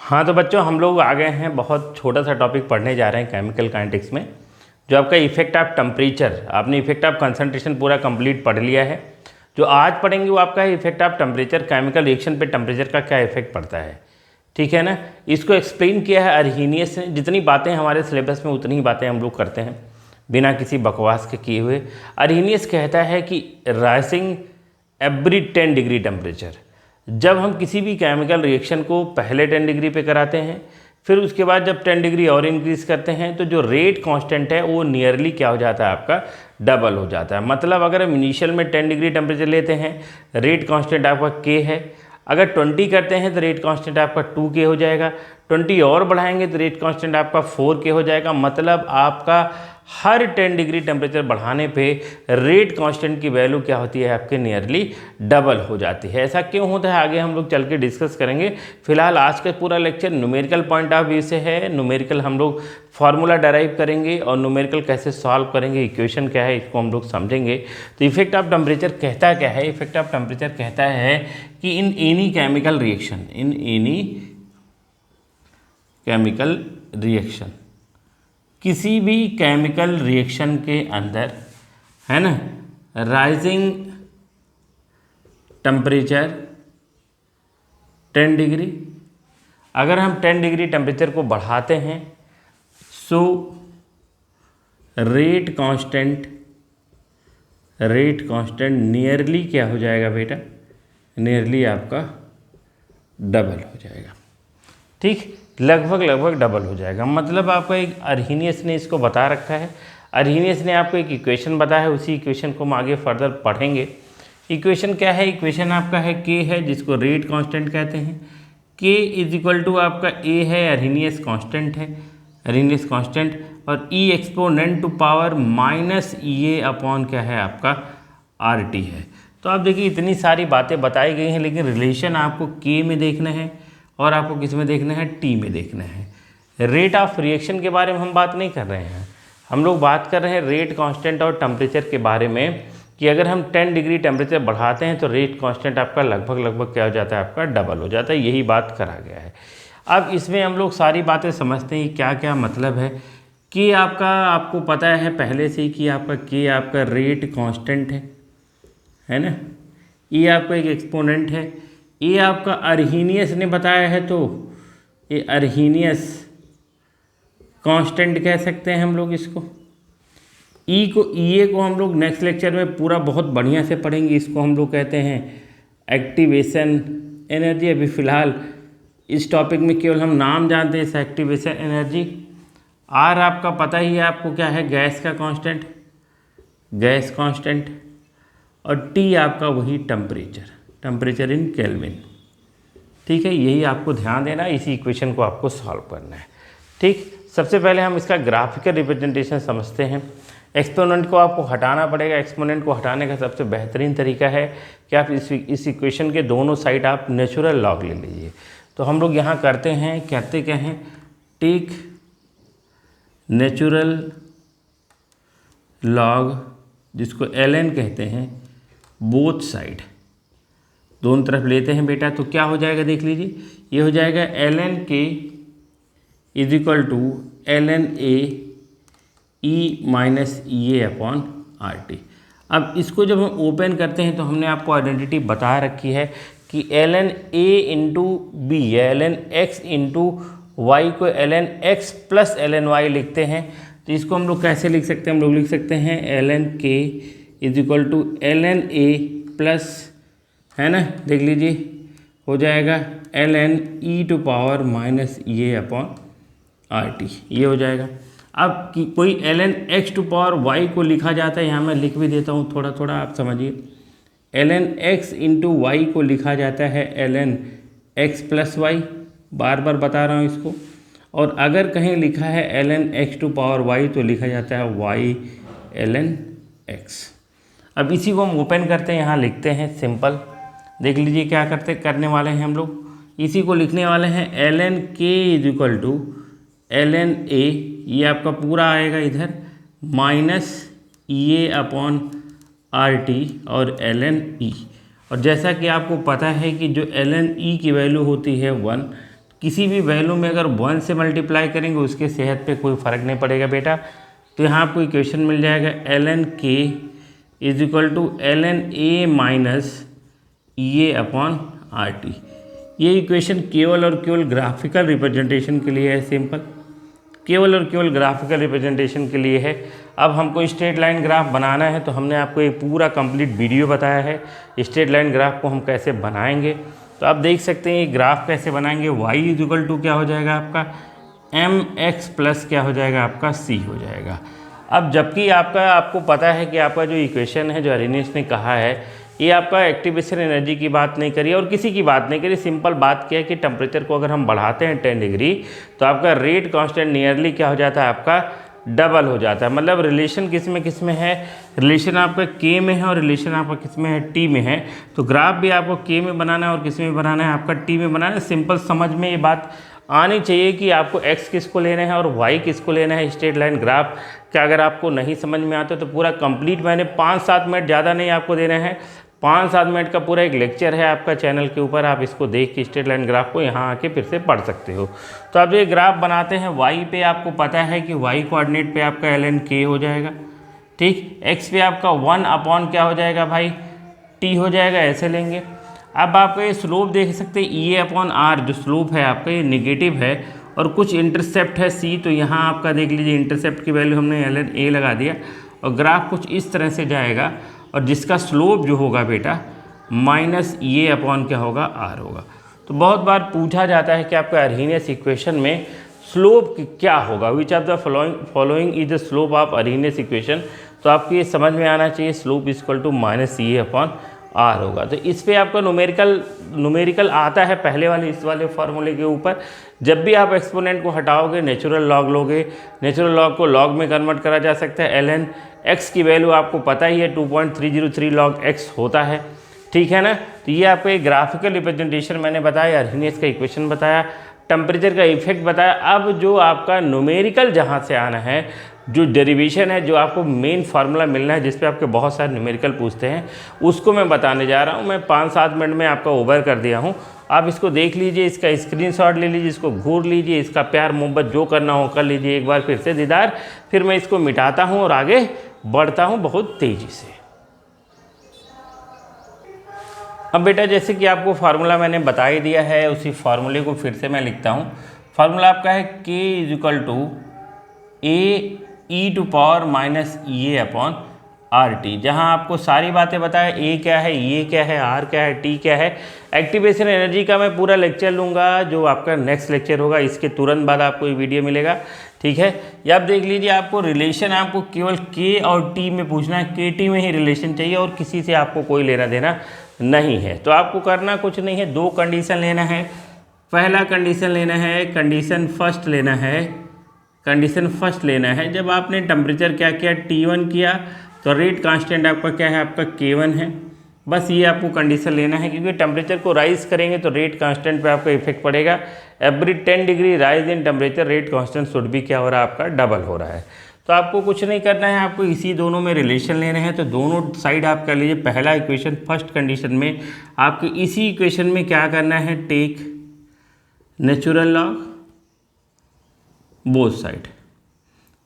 हाँ तो बच्चों हम लोग आ गए हैं, बहुत छोटा सा टॉपिक पढ़ने जा रहे हैं केमिकल काइनेटिक्स में, जो आपका इफेक्ट ऑफ टेम्परेचर। आपने इफेक्ट ऑफ कंसंट्रेशन पूरा कंप्लीट पढ़ लिया है। जो आज पढ़ेंगे वो आपका है effect of temperature, chemical reaction पे टेम्परेचर का क्या इफेक्ट पड़ता है। ठीक है ना। इसको एक्सप्लेन किया है अर्हीनियस ने। जितनी बातें हमारे सिलेबस में उतनी ही बातें हम लोग करते हैं बिना किसी बकवास के किए हुए। अर्हीनियस कहता है कि राइजिंग एवरी 10 डिग्री टेम्परेचर, जब हम किसी भी केमिकल रिएक्शन को पहले 10 डिग्री पे कराते हैं, फिर उसके बाद जब 10 डिग्री और इंक्रीज़ करते हैं तो जो रेट कांस्टेंट है वो नियरली क्या हो जाता है, आपका डबल हो जाता है। मतलब अगर हम इनिशियल में 10 डिग्री टेम्परेचर लेते हैं, रेट कांस्टेंट आपका के है। अगर 20 करते हैं तो रेट कांस्टेंट आपका 2K हो जाएगा। 20 और बढ़ाएंगे तो रेट कांस्टेंट आपका 4K हो जाएगा। मतलब आपका हर 10 डिग्री टेम्परेचर बढ़ाने पे रेट कांस्टेंट की वैल्यू क्या होती है, आपके नियरली डबल हो जाती है। ऐसा क्यों होता है आगे हम लोग चल के डिस्कस करेंगे। फिलहाल आज का पूरा lecture numerical point of view से है। न्यूमेरिकल हम लोग फार्मूला डराइव करेंगे और न्यूमेरिकल कैसे सॉल्व करेंगे, इक्वेशन क्या है, इसको हम लोग समझेंगे। तो इफेक्ट ऑफ टेम्परेचर कहता क्या है? इफेक्ट ऑफ टेम्परेचर कहता है कि in any chemical reaction, in any chemical reaction, किसी भी केमिकल रिएक्शन के अंदर है ना, राइजिंग टेम्परेचर 10 डिग्री, अगर हम 10 डिग्री टेम्परेचर को बढ़ाते हैं सो रेट कांस्टेंट नियरली क्या हो जाएगा बेटा, नियरली आपका डबल हो जाएगा। ठीक, लगभग डबल हो जाएगा। मतलब आपका एक अर्हीनियस ने इसको बता रखा है। अर्हीनियस ने आपको एक इक्वेशन बताया है, उसी इक्वेशन को हम आगे फर्दर पढ़ेंगे। इक्वेशन क्या है? इक्वेशन आपका है के है, जिसको रेट कांस्टेंट कहते हैं। के इज इक्वल टू आपका ए है, अर्हीनियस कांस्टेंट है, अर्हीनियस कांस्टेंट, और e exponent to power minus A upon क्या है, आपका आर टी है। तो आप देखिए इतनी सारी बातें बताई गई हैं, लेकिन रिलेशन आपको के में देखना है और आपको किस में देखना है, टी में देखना है। रेट ऑफ रिएक्शन के बारे में हम बात नहीं कर रहे हैं, हम लोग बात कर रहे हैं रेट कांस्टेंट और टेम्परेचर के बारे में, कि अगर हम 10 डिग्री टेम्परेचर बढ़ाते हैं तो रेट कांस्टेंट आपका लगभग क्या हो जाता है, आपका डबल हो जाता है। यही बात करा गया है। अब इसमें हम लोग सारी बातें समझते हैं क्या क्या मतलब है। कि आपको पता है पहले से ही कि आपका के आपका रेट कांस्टेंट है ना, ये आपका एक एक्सपोनेंट है, ये आपका अर्हीनियस ने बताया है, तो ये अर्हीनियस कांस्टेंट कह सकते हैं हम लोग इसको। ई को हम लोग नेक्स्ट लेक्चर में पूरा बहुत बढ़िया से पढ़ेंगे। इसको हम लोग कहते हैं एक्टिवेशन एनर्जी। अभी फ़िलहाल इस टॉपिक में केवल हम नाम जानते हैं इस एक्टिवेशन एनर्जी। आर आपका पता ही है आपको क्या है, गैस का कांस्टेंट, गैस कांस्टेंट, और टी आपका वही टेम्परेचर इन केल्विन। ठीक है, यही आपको ध्यान देना, इसी इक्वेशन को आपको सॉल्व करना है। ठीक, सबसे पहले हम इसका ग्राफिकल रिप्रेजेंटेशन समझते हैं। एक्सपोनेंट को आपको हटाना पड़ेगा। एक्सपोनेंट को हटाने का सबसे बेहतरीन तरीका है कि आप इस इक्वेशन के दोनों साइड आप नेचुरल लॉग ले लीजिए। तो हम लोग यहाँ करते हैं, कहते क्या हैं, टेक नेचुरल लॉग, जिसको ln कहते हैं, बोथ साइड, दोनों तरफ लेते हैं बेटा। तो क्या हो जाएगा देख लीजिए, ये हो जाएगा ln k is equal to ln A e minus E A upon R T. अब इसको जब हम ओपन करते हैं तो हमने आपको आइडेंटिटी बता रखी है कि ln A into B, ln X into Y को ln X plus ln Y लिखते हैं। तो इसको हम लोग कैसे लिख सकते हैं, हम लोग लिख सकते हैं ln k is equal to ln A plus, है ना, देख लीजिए हो जाएगा ln e to power minus A upon R T, ये हो जाएगा। अब कि कोई ln x to power y को लिखा जाता है, यहाँ मैं लिख भी देता हूँ थोड़ा थोड़ा आप समझिए। ln एक्स इंटू वाई को लिखा जाता है ln एक्स प्लस वाई, बार बार बता रहा हूँ इसको। और अगर कहीं लिखा है ln x to power y तो लिखा जाता है वाई ln एक्स। अब इसी को हम ओपन करते हैं, यहाँ लिखते हैं सिंपल, देख लीजिए क्या करने वाले हैं हम लोग। इसी को लिखने वाले हैं ln k is equal to ln ए, ये आपका पूरा आएगा इधर, minus A upon R T और ln ई। और जैसा कि आपको पता है कि जो ln ई की वैल्यू होती है 1, किसी भी वैल्यू में अगर 1 से मल्टीप्लाई करेंगे उसके सेहत पे कोई फ़र्क नहीं पड़ेगा बेटा। तो यहाँ आपको इक्वेशन मिल जाएगा ln k is equal to ln a minus EA upon RT। ये इक्वेशन केवल और केवल ग्राफिकल रिप्रेजेंटेशन के लिए है, सिंपल, केवल और केवल ग्राफिकल रिप्रेजेंटेशन के लिए है। अब हमको स्ट्रेट लाइन ग्राफ बनाना है तो हमने आपको एक पूरा कंप्लीट वीडियो बताया है स्ट्रेट लाइन ग्राफ को हम कैसे बनाएंगे। तो आप देख सकते हैं ये ग्राफ कैसे बनाएंगे। y इज इक्वल टू क्या हो जाएगा आपका mx प्लस क्या हो जाएगा आपका c हो जाएगा। अब जबकि आपको पता है कि आपका जो इक्वेशन है जो अरेनियस ने कहा है ये आपका एक्टिवेशन एनर्जी की बात नहीं करी और किसी की बात नहीं करी, सिंपल बात क्या है कि टेम्परेचर को अगर हम बढ़ाते हैं 10 डिग्री तो आपका रेट कांस्टेंट नियरली क्या हो जाता है आपका डबल हो जाता है। मतलब रिलेशन किस में है, रिलेशन आपका के में है और रिलेशन आपका किस में है टी में है। तो ग्राफ भी आपको के में बनाना है और किस में बनाना है आपका टी में बनाना है। सिंपल समझ में ये बात आनी चाहिए कि आपको x किसको लेना है और y किसको लेना है स्ट्रेट लाइन ग्राफ क्या। अगर आपको नहीं समझ में आता तो पूरा कंप्लीट मैंने 5-7 मिनट ज़्यादा नहीं आपको देना है, 5-7 मिनट का पूरा एक लेक्चर है आपका चैनल के ऊपर, आप इसको देख के स्ट्रेट लाइन ग्राफ को यहाँ आके फिर से पढ़ सकते हो। तो अब ये ग्राफ बनाते हैं। y पे आपको पता है कि y कोऑर्डिनेट पे आपका ln k हो जाएगा, ठीक। x पे आपका 1 अपॉन क्या हो जाएगा भाई t हो जाएगा, ऐसे लेंगे। अब आपका ये स्लोप देख सकते हैं EA अपॉन R, जो स्लोप है आपका ये निगेटिव है और कुछ इंटरसेप्ट है C। तो यहाँ आपका देख लीजिए इंटरसेप्ट की वैल्यू हमने ln A लगा दिया और ग्राफ कुछ इस तरह से जाएगा और जिसका स्लोप जो होगा बेटा माइनस EA अपॉन क्या होगा R होगा। तो बहुत बार पूछा जाता है कि आपका अरहीनियस इक्वेशन में स्लोप क्या होगा, which of the following is the slope of Arrhenius equation. तो आपको ये समझ में आना चाहिए slope equal to minus EA upon R होगा। तो इस पे आपका न्यूमेरिकल आता है पहले वाले इस वाले फार्मूले के ऊपर। जब भी आप एक्सपोनेंट को हटाओगे नेचुरल लॉग लोगे, नेचुरल लॉग को लॉग में कन्वर्ट करा जा सकता है। ln x की वैल्यू आपको पता ही है 2.303 लॉग x होता है, ठीक है ना। तो ये आपको एक ग्राफिकल रिप्रेजेंटेशन मैंने बताया, अरहीनियस का इक्वेशन बताया, टेम्परेचर का इफेक्ट बताया। अब जो आपका न्यूमेरिकल जहाँ से आना है, जो डेरिवेशन है, जो आपको मेन फार्मूला मिलना है जिस पे आपके बहुत सारे न्यूमेरिकल पूछते हैं, उसको मैं बताने जा रहा हूँ। मैं 5-7 मिनट में आपका ओवर कर दिया हूँ। आप इसको देख लीजिए, इसका स्क्रीनशॉट ले लीजिए, इसको घूर लीजिए, इसका प्यार मोहब्बत जो करना हो कर लीजिए एक बार फिर से दीदार। फिर मैं इसको मिटाता हूँ और आगे बढ़ता हूँ बहुत तेज़ी से। अब बेटा जैसे कि आपको फार्मूला मैंने बता ही दिया है, उसी फार्मूले को फिर से मैं लिखता हूँ। फार्मूला आपका है k is equal to A e to power minus EA upon RT। जहाँ आपको सारी बातें बताया, A क्या है, E क्या है, R क्या है, T क्या है। एक्टिवेशन एनर्जी का मैं पूरा लेक्चर लूँगा जो आपका नेक्स्ट लेक्चर होगा, इसके तुरंत बाद आपको ये वीडियो मिलेगा, ठीक है। या आप देख लीजिए, आपको रिलेशन आपको केवल K और T में पूछना है, KT में ही रिलेशन चाहिए और किसी से आपको कोई लेना देना नहीं है। तो आपको करना कुछ नहीं है, 2 कंडीशन लेना है। पहला कंडीशन लेना है, कंडीशन फर्स्ट लेना है, जब आपने टेम्परेचर क्या किया T1 किया तो रेट कांस्टेंट आपका क्या है, आपका K1 है। बस ये आपको कंडीशन लेना है, क्योंकि टेम्परेचर को राइज करेंगे तो रेट कांस्टेंट पे आपका इफेक्ट पड़ेगा। Every 10 degree rise in temperature rate constant should भी क्या हो रहा है, आपका डबल हो रहा है। तो आपको कुछ नहीं करना है, आपको इसी दोनों में रिलेशन लेने हैं। तो दोनों साइड आप कर लीजिए। पहला इक्वेशन फर्स्ट कंडीशन में आपके इसी इक्वेशन में क्या करना है, take natural log both side,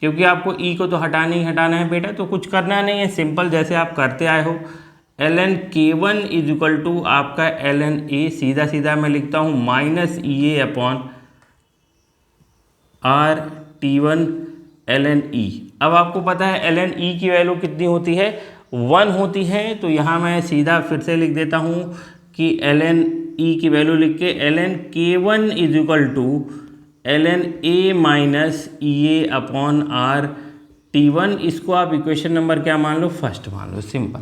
क्योंकि आपको ई को तो हटाना ही हटाना है बेटा, तो कुछ करना नहीं है, सिंपल जैसे आप करते आए हो। ln K1 is equal to आपका ln A, सीधा सीधा मैं लिखता हूँ minus EA upon R T1 ln E। अब आपको पता है ln E की वैल्यू कितनी होती है, 1 होती है। तो यहाँ मैं सीधा फिर से लिख देता हूँ कि ln E की वैल्यू लिख के ln K1 is equal to ln A minus EA upon R T1। इसको आप इक्वेशन नंबर क्या मान लो, फर्स्ट मान लो, सिंपल,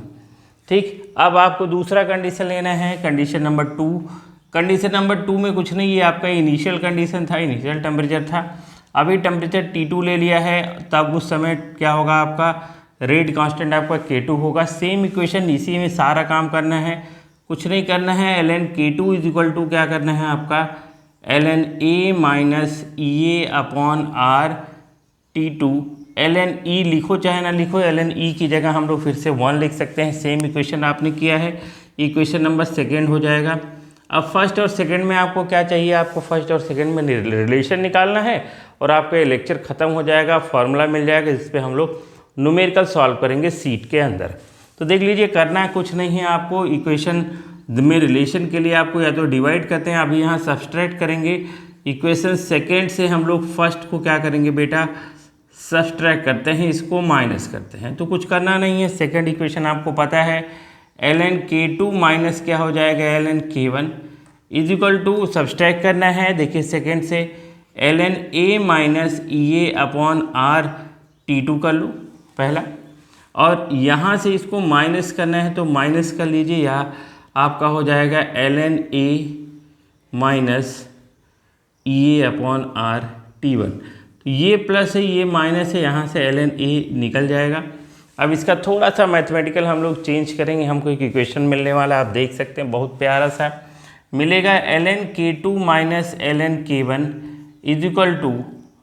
ठीक। अब आपको दूसरा कंडीशन लेना है, कंडीशन नंबर 2। कंडीशन नंबर 2 में कुछ नहीं, ये आपका इनिशियल कंडीशन था, इनिशियल टेम्परेचर था। अभी टेम्परेचर T2 ले लिया है, तब उस समय क्या होगा, आपका रेट कांस्टेंट आपका K2 होगा। सेम इक्वेशन, इसी में सारा काम करना है, कुछ नहीं करना है। ln K2 is equal to क्या करना है आपका ln A minus EA upon R T2। ln E लिखो चाहे ना लिखो, ln E की जगह हम लोग फिर से 1 लिख सकते हैं। सेम इक्वेशन आपने किया है, इक्वेशन नंबर 2 हो जाएगा। अब फर्स्ट और सेकंड में आपको क्या चाहिए, आपको फर्स्ट और सेकंड में रिलेशन निकालना है और आपका ये लेक्चर ख़त्म हो जाएगा, फार्मूला मिल जाएगा जिस पे हम लोग न्यूमेरिकल सॉल्व करेंगे सीट के अंदर। तो देख लीजिए, करना है कुछ नहीं है आपको, इक्वेशन में रिलेशन के लिए आपको या तो डिवाइड करते हैं, अभी यहाँ सब्सट्रैक्ट करेंगे। इक्वेशन सेकेंड से हम लोग फर्स्ट को क्या करेंगे बेटा, सब्सट्रैक्ट करते हैं, इसको माइनस करते हैं। तो कुछ करना नहीं है, सेकेंड इक्वेशन आपको पता है ln k2 माइनस क्या हो जाएगा ln k1 is equal to subtract करना है। देखिए सेकेंड से ln a minus EA upon R T2 कर लो पहला, और यहाँ से इसको माइनस करना है तो माइनस कर लीजिए, या आपका हो जाएगा ln a minus EA upon R T1। तो ये प्लस है, ये माइनस है, यहाँ से ln a निकल जाएगा। अब इसका थोड़ा सा मैथमेटिकल हम लोग चेंज करेंगे, हमको एक इक्वेशन मिलने वाला है, आप देख सकते हैं बहुत प्यारा सा मिलेगा। ln k2 minus ln k1 is equal to,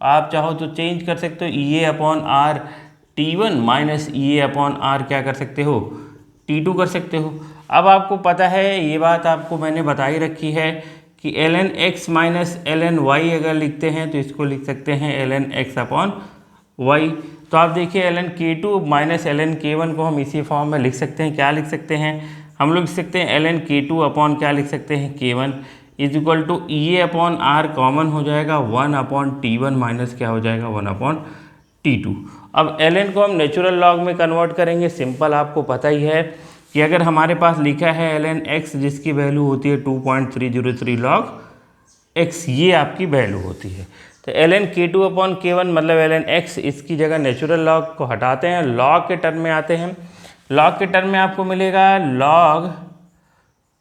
आप चाहो तो चेंज कर सकते हो, EA upon R T1 minus EA upon R क्या कर सकते हो, T2 कर सकते हो। अब आपको पता है, ये बात आपको मैंने बताई रखी है कि ln x minus ln y अगर लिखते हैं तो इसको लिख सकते हैं ln x अपॉन y। तो आप देखिए ln k2 minus ln k1 को हम इसी फॉर्म में लिख सकते हैं। क्या लिख सकते हैं, हम लोग लिख सकते हैं ln k2 अपॉन क्या लिख सकते हैं, k1 is equal to EA upon R common हो जाएगा 1 अपॉन T1 माइनस क्या हो जाएगा 1 अपॉन T2। अब ln को हम नेचुरल लॉग में कन्वर्ट करेंगे। सिंपल, आपको पता ही है कि अगर हमारे पास लिखा है ln x जिसकी वैल्यू होती है 2.303 log x, ये आपकी वैल्यू होती है। तो ln k2 अपॉन k1 मतलब ln x, इसकी जगह नेचुरल लॉग को हटाते हैं, लॉग के टर्म में आते हैं। लॉग के टर्म में आपको मिलेगा log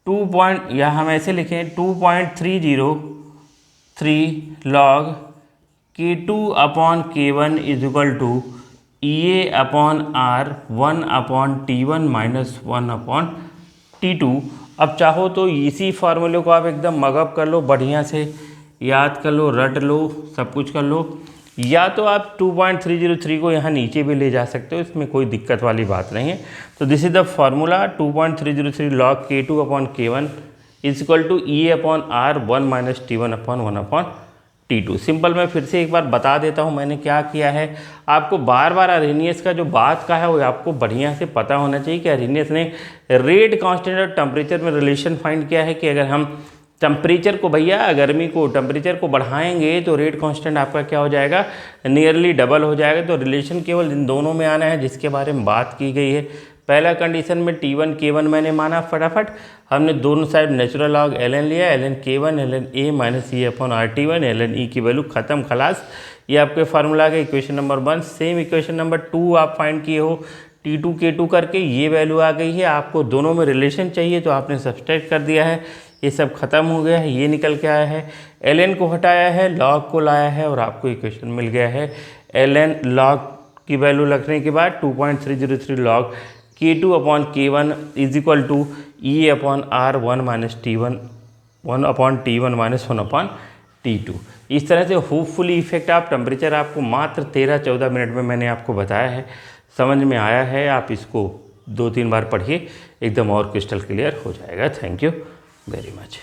2. या हम ऐसे लिखें 2.303 log k2 upon k1 is equal to EA upon R 1 upon T1 minus 1 upon T2। अब चाहो तो इसी फार्मूले को आप एकदम मगअप कर लो, बढ़िया से याद कर लो, रट लो, सब कुछ कर लो, या तो आप 2.303 को यहाँ नीचे भी ले जा सकते हो, इसमें कोई दिक्कत वाली बात नहीं है। तो this is the formula 2.303 log k2 upon k1 is equal to EA upon R 1 minus T1 upon 1 upon T2। Simple मैं फिर से एक बार बता देता हूँ मैंने क्या किया है। आपको बार बार अरेनियस का जो बात का है वो आपको बढ़िया से पता होना चाहिए कि अरेनियस ने रेट कांस्टेंट और टेम्परेचर में रिलेशन फाइंड किया है कि अगर हम टेम्परेचर को, भैया गर्मी को, टेम्परेचर को बढ़ाएंगे तो रेट कांस्टेंट आपका क्या हो जाएगा, नियरली डबल हो जाएगा। तो रिलेशन केवल इन दोनों में आना है जिसके बारे में बात की गई है। पहला कंडीशन में T1 K1 मैंने माना, फटाफट हमने दोनों साइड नेचुरल लॉग ln लिया, ln K1 ln A minus E upon RT1 ln E की वैल्यू खत्म, खलास। ये आपके फार्मूला का equation number 1। Same equation number 2 आप फाइंड किए हो T2 K2 करके, ये वैल्यू आ गई है। आपको दोनों में रिलेशन चाहिए तो आपने सब्सट्रैक्ट कर दिया है, ये सब खत्म हो गया है, ये निकल के आया है। ln को हटाया है, log को लाया है और आपको इक्वेशन मिल गया है। ln log की वैल्यू रखने के बाद 2.303 log k2 upon k1 is equal to EA upon R 1 minus T1 1 upon T1 minus 1 upon T2। इस तरह से होपफुली इफेक्ट आप टेम्परेचर आपको मात्र 13-14 मिनट में मैंने आपको बताया है, समझ में आया है। आप इसको 2-3 बार पढ़िए, एकदम और क्रिस्टल क्लियर हो जाएगा। Thank you very much.